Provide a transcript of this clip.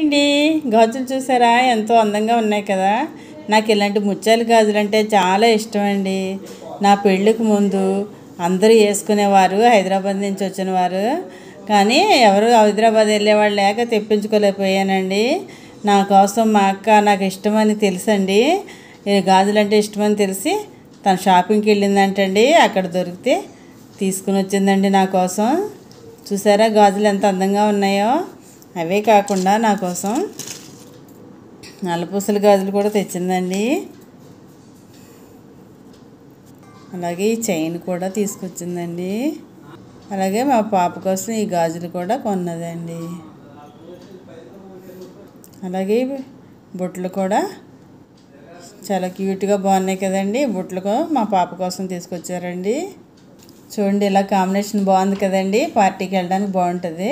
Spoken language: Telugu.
అండి, గాజులు చూసారా ఎంతో అందంగా ఉన్నాయి కదా. నాకు ఇలాంటి ముత్యాల గాజులు అంటే చాలా ఇష్టం అండి. నా పెళ్ళికి ముందు అందరూ వేసుకునేవారు, హైదరాబాద్ నుంచి వచ్చిన వారు. కానీ ఎవరు హైదరాబాద్ వెళ్ళేవాళ్ళు లేక తెప్పించుకోలేకపోయానండి. నా కోసం మా అక్క నాకు ఇష్టమని తెలుసండి, ఈ గాజులు అంటే ఇష్టమని తెలిసి తను షాపింగ్కి వెళ్ళిందంటండి. అక్కడ దొరికితే తీసుకుని వచ్చిందండి నా కోసం. చూసారా గాజులు ఎంత అందంగా ఉన్నాయో. అవే కాకుండా నా కోసం నల్లపూసల గాజులు కూడా తెచ్చిందండి. అలాగే ఈ చైన్ కూడా తీసుకొచ్చిందండి. అలాగే మా పాప కోసం ఈ గాజులు కూడా కొన్నదండి. అలాగే బొట్లు కూడా చాలా క్యూట్గా బాగున్నాయి కదండి. బొట్లు మా పాప కోసం తీసుకొచ్చారండి. చూడండి, ఇలా కాంబినేషన్ బాగుంది కదండి. పార్టీకి వెళ్ళడానికి బాగుంటుంది.